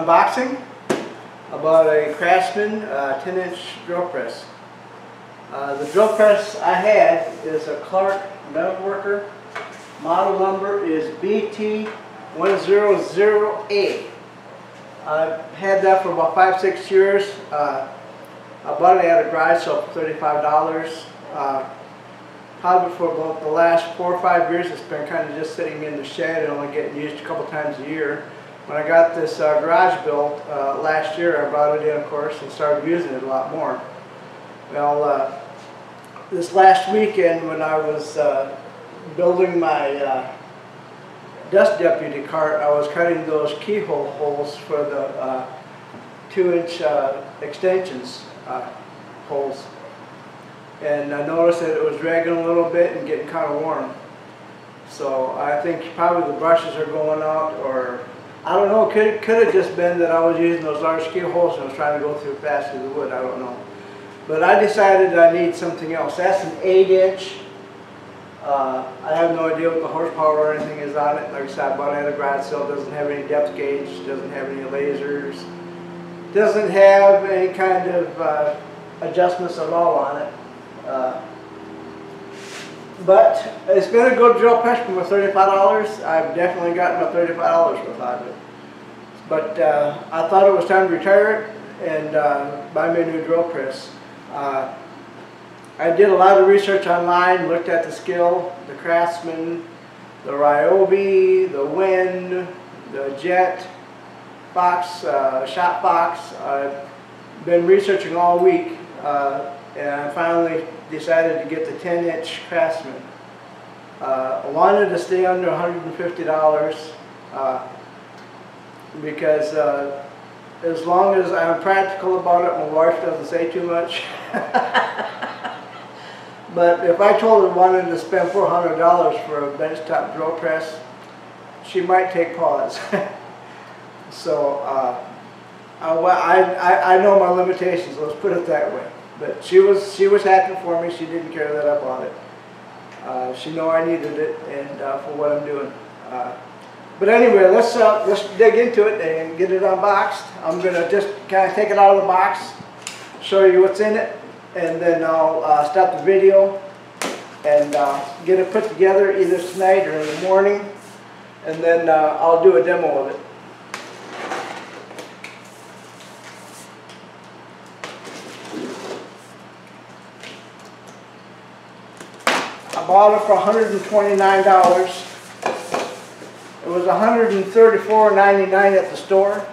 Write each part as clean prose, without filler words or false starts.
unboxing about a Craftsman 10-inch drill press. The drill press I had is a Clark Metalworker. Model number is BT100A. I've had that for about 5-6 years. I bought it at a garage sale for $35. Probably for about the last 4 or 5 years it's been kind of just sitting in the shed and only getting used a couple times a year. When I got this garage built last year, I brought it in, of course, and started using it a lot more. Well, this last weekend when I was building my dust deputy cart, I was cutting those keyhole holes for the 2-inch extensions holes. And I noticed that it was dragging a little bit and getting kind of warm. So I think probably the brushes are going out, or I don't know, could have just been that I was using those large keyholes and I was trying to go through fast through the wood, I don't know. But I decided I need something else. That's an 8-inch. I have no idea what the horsepower or anything is on it. Like I said, I bought it at a garage sale. It doesn't have any depth gauge, doesn't have any lasers, doesn't have any kind of adjustments at all on it. But it's been a good drill press for $35. I've definitely gotten my $35 worth out of it. But I thought it was time to retire it and buy me a new drill press. I did a lot of research online, looked at the Skil, the Craftsman, the Ryobi, the Wind, the Jet, Fox, Shop Fox. I've been researching all week. And I finally decided to get the 10-inch Craftsman. I wanted to stay under $150 because as long as I'm practical about it, my wife doesn't say too much. But if I told her I wanted to spend $400 for a benchtop drill press, she might take pause. So I know my limitations, let's put it that way. But she was happy for me. She didn't care that I bought it. She knew I needed it, and for what I'm doing. But anyway, let's dig into it and get it unboxed. I'm gonna just kind of take it out of the box, show you what's in it, and then I'll stop the video and get it put together either tonight or in the morning, and then I'll do a demo of it. I bought it for $129. It was $134.99 at the store,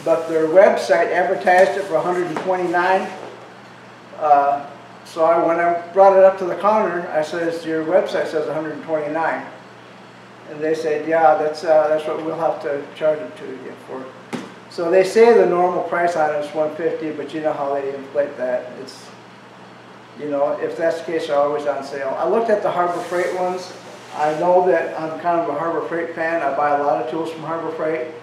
but their website advertised it for $129. So when I brought it up to the counter, I said, "Your website says $129," and they said, "Yeah, that's what we'll have to charge it to you for." So they say the normal price on it is $150, but you know how they inflate that. It's, you know, if that's the case, they're always on sale. I looked at the Harbor Freight ones. I know that I'm kind of a Harbor Freight fan. I buy a lot of tools from Harbor Freight.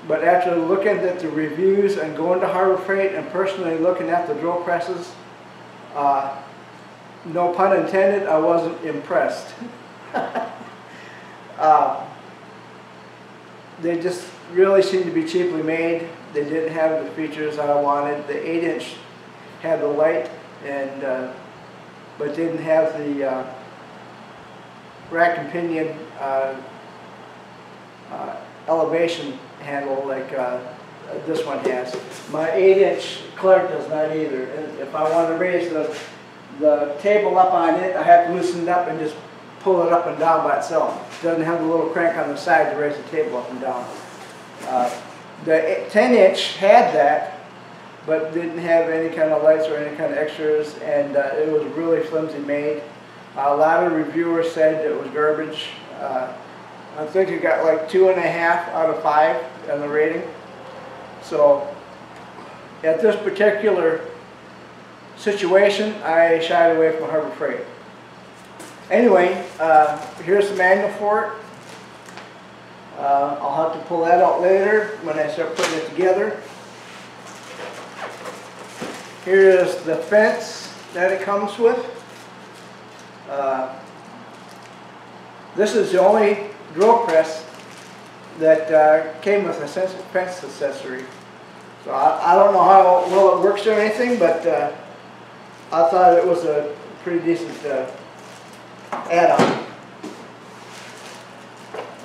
But after looking at the reviews and going to Harbor Freight and personally looking at the drill presses, no pun intended, I wasn't impressed. They just really seemed to be cheaply made. They didn't have the features I wanted. The 8-inch had the light, and but didn't have the rack and pinion elevation handle like this one has. My 8-inch Clark does not either. And if I want to raise the table up on it, I have to loosen it up and just pull it up and down by itself. It doesn't have the little crank on the side to raise the table up and down. The 10-inch had that, but didn't have any kind of lights or any kind of extras, and it was really flimsy made. A lot of reviewers said it was garbage. I think it got like 2.5 out of 5 on the rating. So at this particular situation, I shied away from Harbor Freight. Anyway, here's the manual for it. I'll have to pull that out later when I start putting it together. Here is the fence that it comes with. This is the only drill press that came with a fence accessory. So I don't know how well it works or anything, but I thought it was a pretty decent add-on.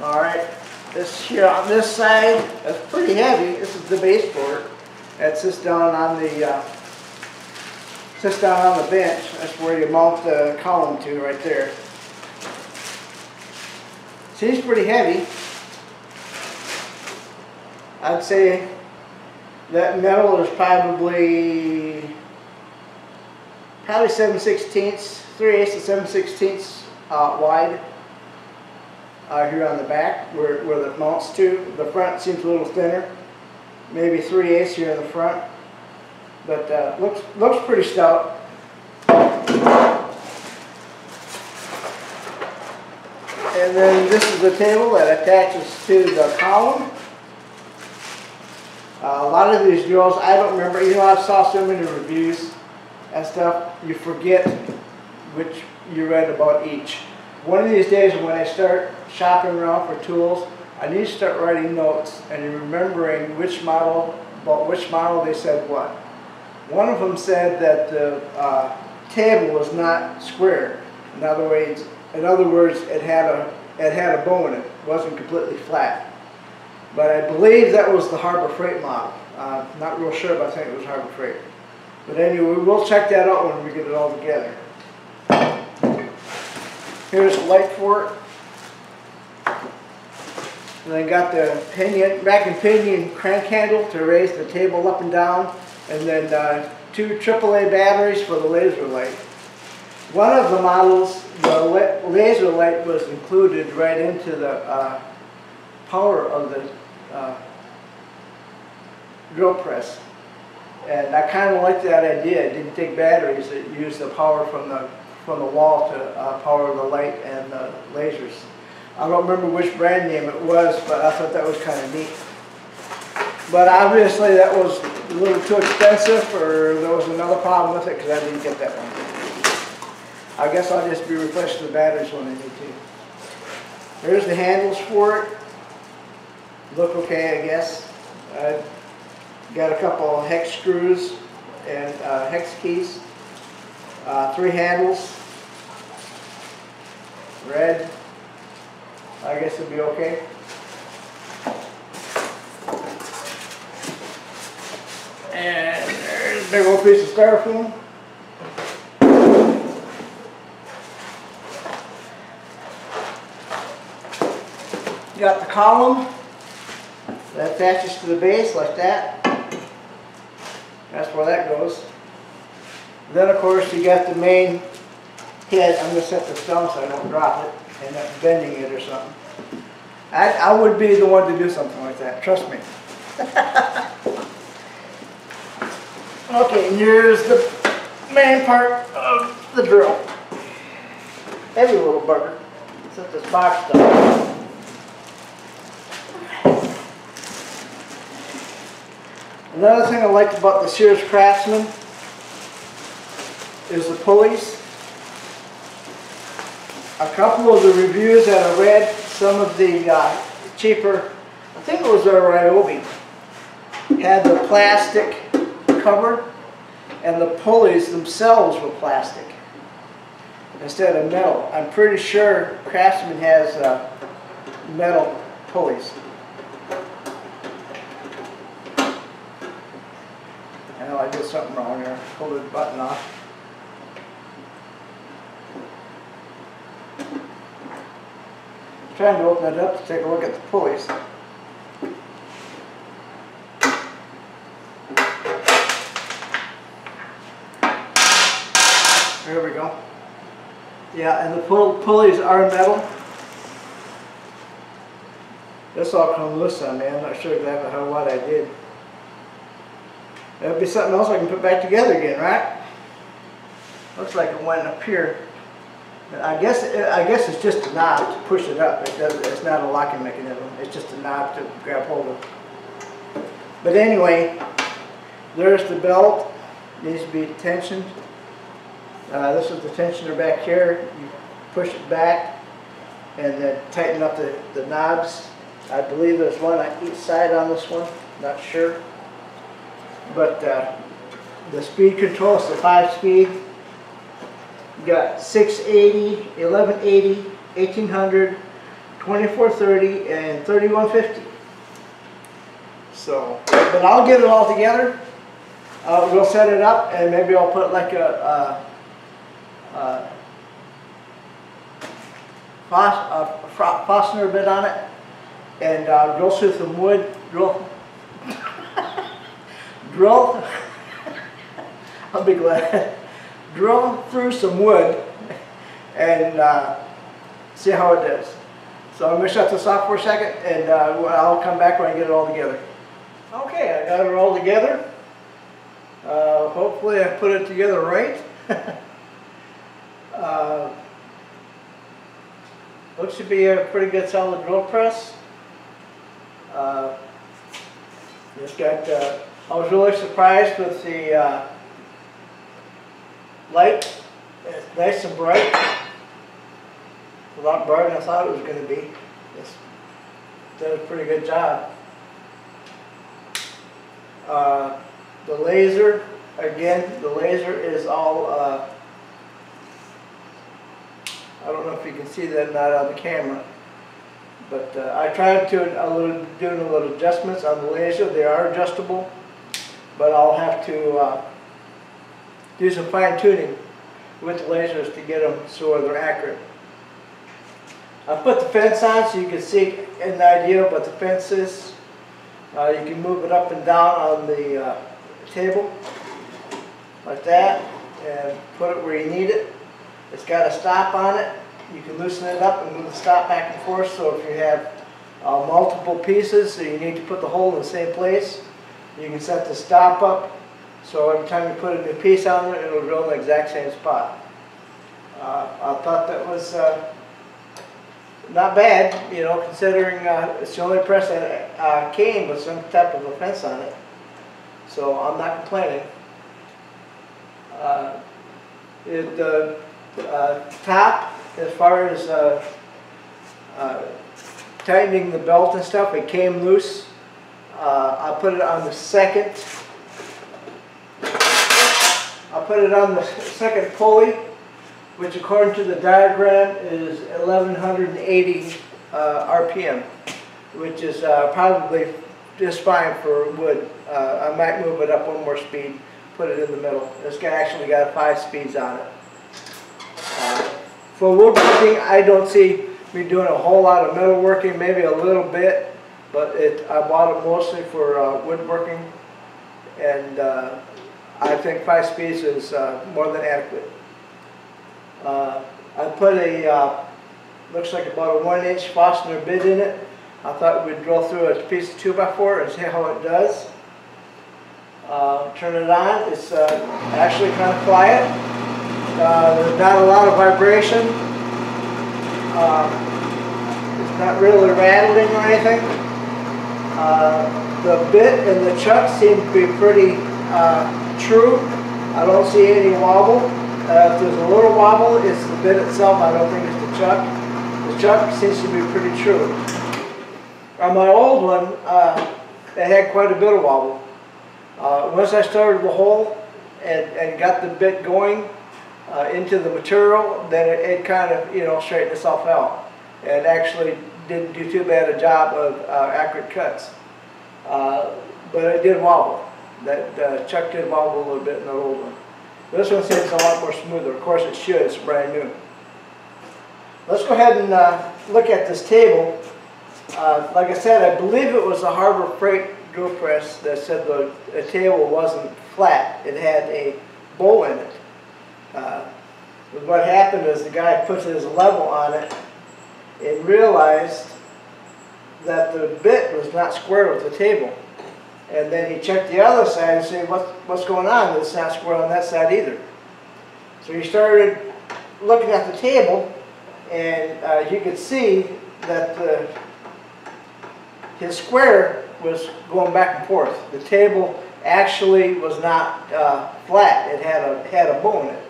All right, this here on this side, that's pretty heavy. This is the baseboard that sits down on the bench. That's where you mount the column to, right there. Seems pretty heavy. I'd say that metal is probably 7/16, 3/8 to 7/16 wide here on the back where it mounts to. The front seems a little thinner, maybe 3/8 here in the front, but looks pretty stout. And then this is the table that attaches to the column. A lot of these drills, I don't remember. You know, I saw so many reviews and stuff, you forget which you read about each. One of these days when I start shopping around for tools, I need to start writing notes and remembering about which model they said what. One of them said that the table was not square. In other words, it had a bow in it. It wasn't completely flat. But I believe that was the Harbor Freight model. Not real sure, but I think it was Harbor Freight. But anyway, we'll check that out when we get it all together. Here's the light for it. And then got the rack and pinion crank handle to raise the table up and down. And then 2 AAA batteries for the laser light. One of the models, the laser light was included right into the power of the drill press. And I kind of liked that idea. It didn't take batteries. It used the power from the wall to power the light and the lasers. I don't remember which brand name it was, but I thought that was kind of neat. But obviously that was a little too expensive, or there was another problem with it because I didn't get that one. I guess I'll just be replacing the batteries when I need to. There's the handles for it. Look okay, I guess. Got a couple hex screws and hex keys. 3 handles. Red. I guess it'll be okay. And there's a big old piece of styrofoam. Got the column that attaches to the base like that. That's where that goes. Then of course you got the main head. I'm going to set this down so I don't drop it and end up bending it or something. I would be the one to do something like that, trust me. Okay, and here's the main part of the drill. Heavy little bugger. Set this box down. Another thing I liked about the Sears Craftsman is the pulleys. A couple of the reviews that I read, some of the cheaper, I think it was a Ryobi, had the plastic cover and the pulleys themselves were plastic instead of metal. I'm pretty sure Craftsman has metal pulleys. I did something wrong there. Pulled the button off. Trying to open it up to take a look at the pulleys. There we go. Yeah, and the pulleys are metal. This all come loose on me. I'm not sure exactly what I did. That'll be something else I can put back together again, right? Looks like it went up here. I guess it's just a knob to push it up. It's not a locking mechanism. It's just a knob to grab hold of. But anyway, there's the belt. Needs to be tensioned. This is the tensioner back here. You push it back and then tighten up the knobs I believe there's one on each side on this one, not sure. But the speed control is the 5-speed. You got 680, 1180, 1800, 2430, and 3150. So, but I'll get it all together. We'll set it up, and maybe I'll put like a Fastener bit on it, and drill through some wood, I'll be glad, drill through some wood and see how it does. So I'm going to shut this off for a second, and I'll come back when I get it all together. Okay, I got it all together. Hopefully I put it together right. Looks to be a pretty good solid drill press. It's got, I was really surprised with the light. It's nice and bright. A lot brighter than I thought it was going to be. It's done a pretty good job. The laser, again, the laser is all, I don't know if you can see that not on the camera, but I tried to doing a little adjustments on the laser. They are adjustable, but I'll have to do some fine tuning with the lasers to get them so they're accurate. I put the fence on so you can see an idea of what the fence is. You can move it up and down on the table like that and put it where you need it. It's got a stop on it. You can loosen it up and move the stop back and forth, so if you have multiple pieces so you need to put the hole in the same place, you can set the stop up so every time you put a new piece on it, it'll drill in the exact same spot. I thought that was not bad, you know, considering it's the only press that came with some type of a fence on it. So I'm not complaining. Top, as far as tightening the belt and stuff, it came loose. I put it on the second. I put it on the second pulley, which according to the diagram is 1180 RPM, which is probably just fine for wood. I might move it up one more speed, put it in the middle. It's actually got 5 speeds on it. For woodworking, I don't see me doing a whole lot of metalworking, maybe a little bit, but I bought it mostly for woodworking, and I think 5 speeds is more than adequate. I put a, looks like about a 1-inch Fastener bit in it. I thought we'd drill through a piece of 2x4 and see how it does. Turn it on. It's actually kind of quiet. There's not a lot of vibration. It's not really rattling or anything. The bit and the chuck seem to be pretty true. I don't see any wobble. If there's a little wobble, it's the bit itself. I don't think it's the chuck. The chuck seems to be pretty true. On my old one, it had quite a bit of wobble. Once I started the hole and got the bit going into the material, then it kind of, you know, straightened itself out. And actually didn't do too bad a job of accurate cuts. But it did wobble. That chuck did wobble a little bit in the old one. This one seems a lot more smoother. Of course it should, it's brand new. Let's go ahead and look at this table. Like I said, I believe it was a Harbor Freight drill press that said the table wasn't flat. It had a bowl in it. What happened is the guy put his level on it and realized that the bit was not square with the table. And then he checked the other side and said, what's going on? It's not square on that side either. So he started looking at the table, and you could see that his square was going back and forth. The table actually was not flat. It had a bow in it.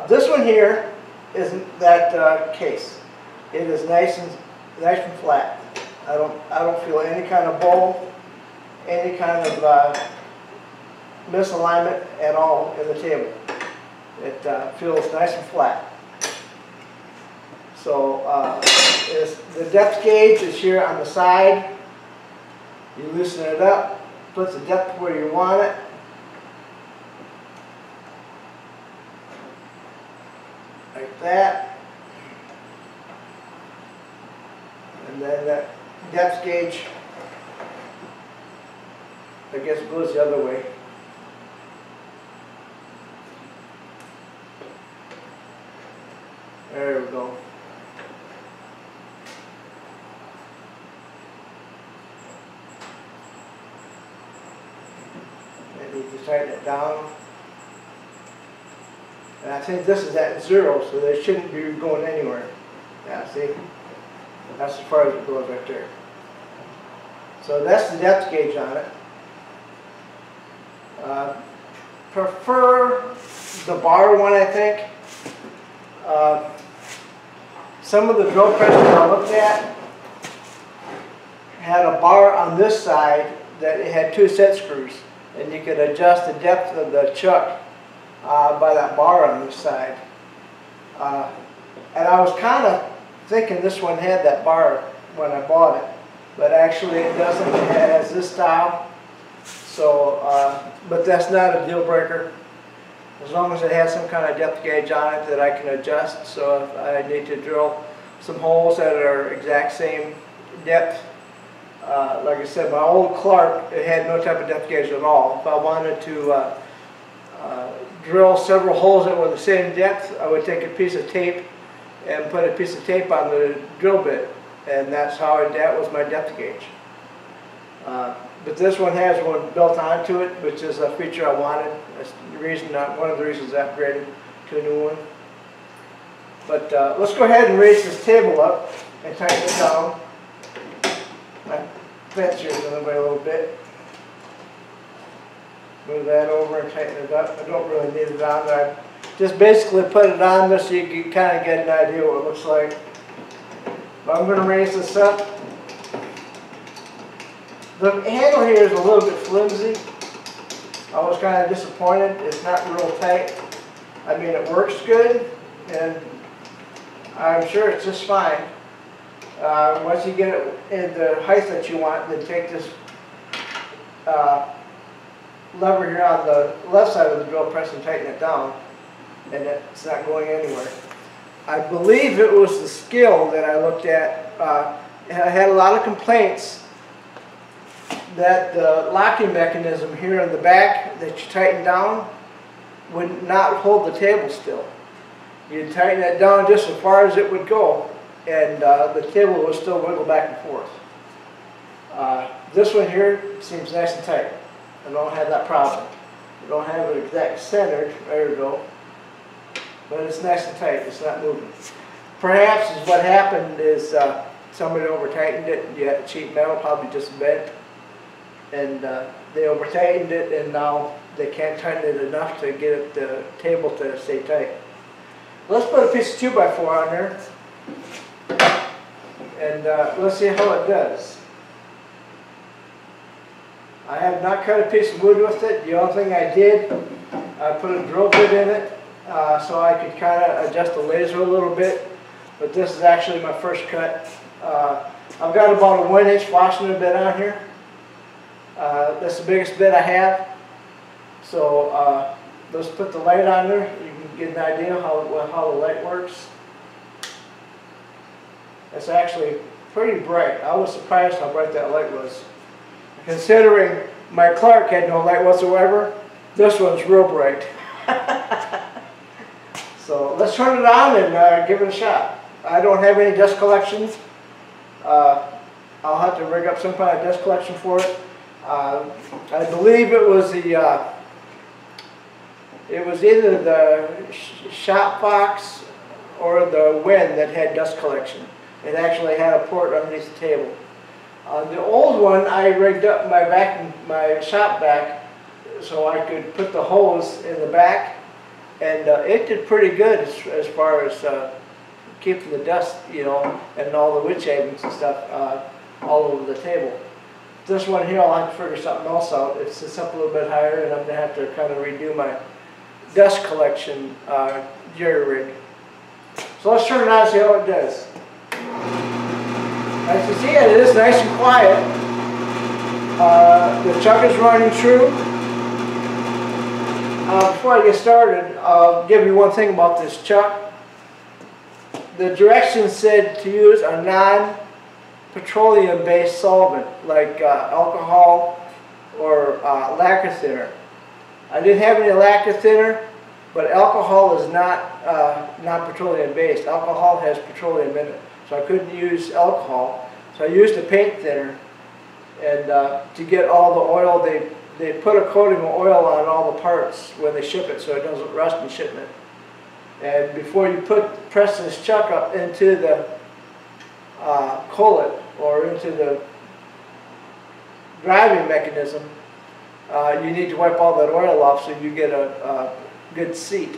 This one here isn't that case. It is nice and flat. I don't feel any kind of bowl, any kind of misalignment at all in the table. It feels nice and flat. So the depth gauge is here on the side. You loosen it up, put the depth where you want it. Like that. And then that depth gauge, I guess, goes the other way. There we go. I need to tighten it down. And I think this is at 0, so they shouldn't be going anywhere. Yeah, see? That's as far as it goes right there. So that's the depth gauge on it. Prefer the bar one, I think. Some of the drill presses I looked at had a bar on this side that it had 2 set screws, and you could adjust the depth of the chuck by that bar on this side. And I was kind of thinking this one had that bar when I bought it, but actually it doesn't. It has this style. So, but that's not a deal breaker. As long as it has some kind of depth gauge on it that I can adjust. So if I need to drill some holes that are exact same depth, like I said, my old Clark, it had no type of depth gauge at all. If I wanted to drill several holes that were the same depth, I would take a piece of tape and put a piece of tape on the drill bit, and that's how that was my depth gauge. But this one has one built onto it, which is a feature I wanted. That's the reason, one of the reasons I upgraded to a new one. But let's go ahead and raise this table up and tighten it down. My bench here is in the way a little bit. Move that over and tighten it up. I don't really need it on there. I just basically put it on there so you can kind of get an idea what it looks like. But I'm going to raise this up. The handle here is a little bit flimsy. I was kind of disappointed. It's not real tight. I mean, it works good, and I'm sure it's just fine. Once you get it in the height that you want, then take this lever here on the left side of the drill press and tighten it down, and it's not going anywhere. I believe it was the skill that I looked at. I had a lot of complaints that the locking mechanism here in the back that you tighten down would not hold the table still. You'd tighten it down just as far as it would go, and the table would still wiggle back and forth. This one here seems nice and tight. I don't have that problem. I don't have it exact centered. There we go. But it's nice and tight. It's not moving. Perhaps what happened is somebody over-tightened it. You had cheap metal, probably just bent. And they over-tightened it, and now they can't tighten it enough to get the table to stay tight. Let's put a piece of 2x4 on there, and let's see how it does. I have not cut a piece of wood with it. The only thing I did, I put a drill bit in it so I could kind of adjust the laser a little bit. But this is actually my first cut. I've got about a 1-inch Forstner bit on here. That's the biggest bit I have. So let's put the light on there. You can get an idea how the light works. It's actually pretty bright. I was surprised how bright that light was. Considering my Clark had no light whatsoever, this one's real bright. So let's turn it on and give it a shot. I don't have any dust collection. I'll have to rig up some kind of dust collection for it. I believe it was the it was either the Shop Fox or the Win that had dust collection. It actually had a port underneath the table. The old one, I rigged up my shop vac so I could put the hose in the back, and it did pretty good as far as keeping the dust, you know, and all the wood shavings and stuff. all over the table. This one here, I'll have to figure something else out. It sits up a little bit higher, and I'm going to have to kind of redo my dust collection jerry rig. So let's turn it on and see how it does. As you see, it is nice and quiet. The chuck is running true. Before I get started, I'll give you one thing about this chuck. The directions said to use a non-petroleum based solvent like alcohol or lacquer thinner. I didn't have any lacquer thinner, but alcohol is not petroleum based. Alcohol has petroleum in it, so I couldn't use alcohol. So I used a paint thinner, and to get all the oil, they put a coating of oil on all the parts when they ship it so it doesn't rust in shipment. And before you press this chuck up into the collet or into the driving mechanism, you need to wipe all that oil off so you get a good seat.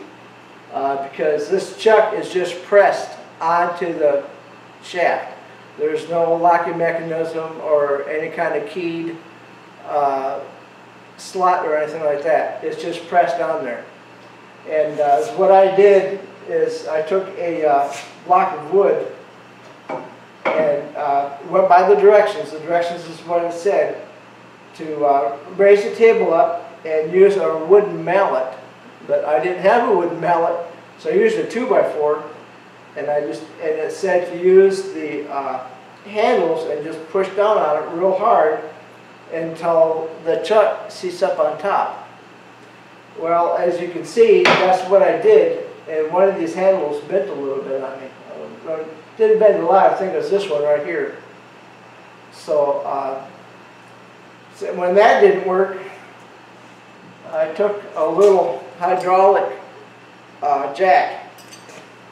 Because this chuck is just pressed onto the shaft. There's no locking mechanism or any kind of keyed slot or anything like that. It's just pressed on there. And what I did is I took a block of wood and went by the directions. The directions is what it said, to raise the table up and use a wooden mallet. But I didn't have a wooden mallet, so I used a 2x4, and it said to use the handles and just push down on it real hard until the chuck seats up on top. Well, as you can see, that's what I did, and one of these handles bent a little bit on me. Didn't bend a lot. I think it was this one right here. So when that didn't work, I took a little hydraulic jack,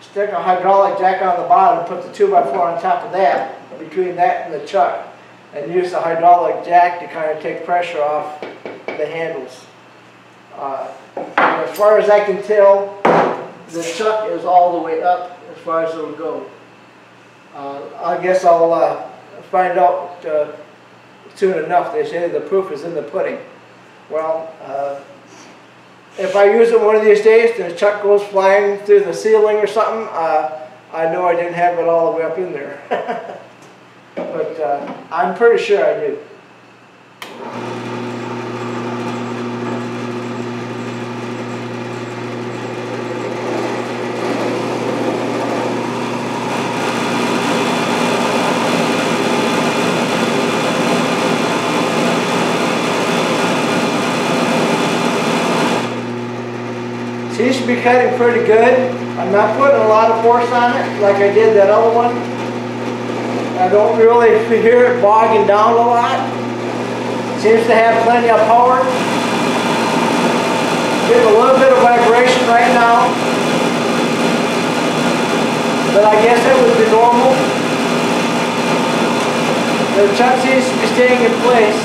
stick a hydraulic jack on the bottom, put the 2x4 on top of that, between that and the chuck, and use the hydraulic jack to kind of take pressure off the handles. As far as I can tell, the chuck is all the way up as far as it'll go. I guess I'll find out soon enough. They say the proof is in the pudding. Well, if I use it one of these days, the chuck goes flying through the ceiling or something, I know I didn't have it all the way up in there. But I'm pretty sure I do. Seems to be cutting pretty good. I'm not putting a lot of force on it like I did that other one. I don't really hear it bogging down a lot. Seems to have plenty of power. Getting a little bit of vibration right now, but I guess that would be normal. The chuck seems to be staying in place.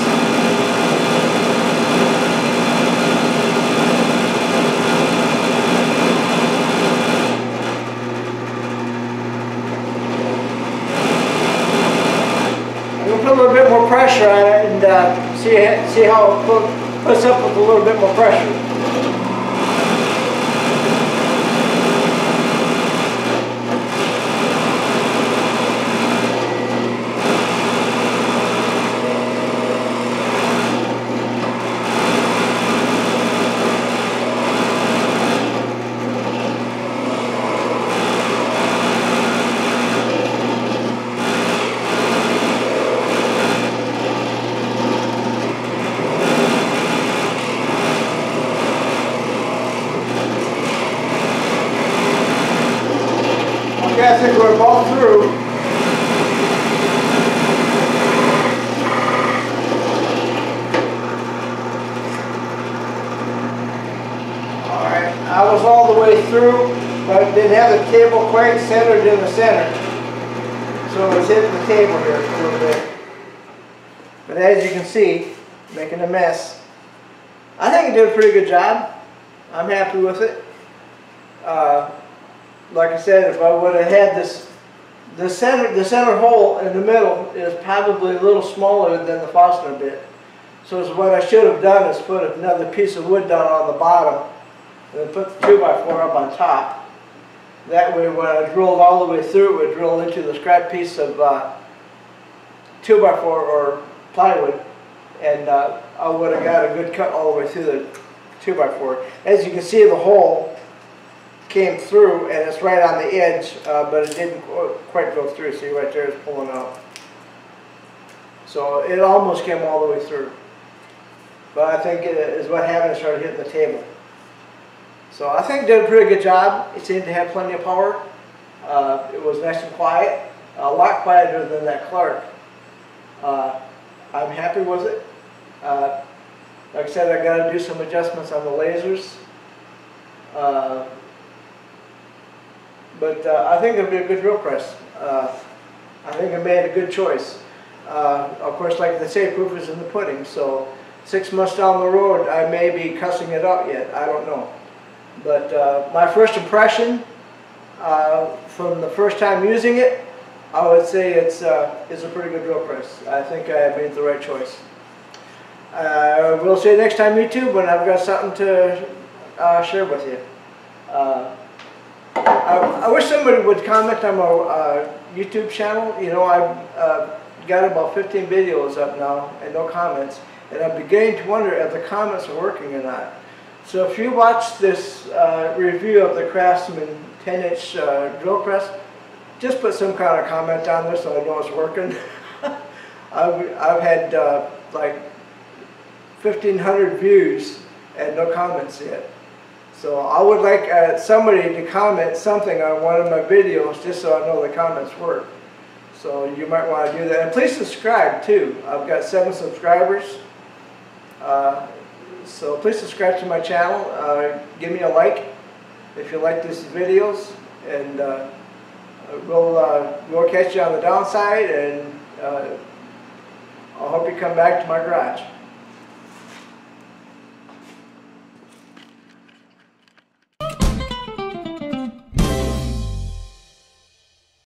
Put a little bit more pressure on it and see how it puts up with a little bit more pressure. I think we're about through. Alright, I was all the way through, but I didn't have the table quite centered in the center. So it's hitting the table here a little bit. But as you can see, making a mess. I think it did a pretty good job. I'm happy with it. Like I said, if I would have had this the center hole in the middle is probably a little smaller than the fastener bit. So what I should have done is put another piece of wood down on the bottom and then put the 2x4 up on top. That way when I drilled all the way through, it would drill into the scrap piece of 2x4 or plywood, and I would have got a good cut all the way through the 2x4. As you can see, the hole came through and it's right on the edge, but it didn't quite go through. See right there, it's pulling out. So it almost came all the way through. But I think it is what happened, it started hitting the table. So I think it did a pretty good job. It seemed to have plenty of power. It was nice and quiet, a lot quieter than that Clark. I'm happy with it. Like I said, I got to do some adjustments on the lasers. But I think it'll be a good drill press. I think I made a good choice. Of course, like they say, proof is in the pudding. So 6 months down the road, I may be cussing it out yet. I don't know. But my first impression from the first time using it, I would say it's a pretty good drill press. I think I made the right choice. We'll see you next time, YouTube, when I've got something to share with you. I wish somebody would comment on my YouTube channel. You know, I've got about 15 videos up now and no comments. And I'm beginning to wonder if the comments are working or not. So if you watch this review of the Craftsman 10-inch drill press, just put some kind of comment down there so I know it's working. I've had like 1,500 views and no comments yet. So I would like somebody to comment something on one of my videos just so I know the comments work. So you might want to do that. And please subscribe too. I've got 7 subscribers. So please subscribe to my channel. Give me a like if you like these videos. And we'll catch you on the downside. And I hope you come back to my garage.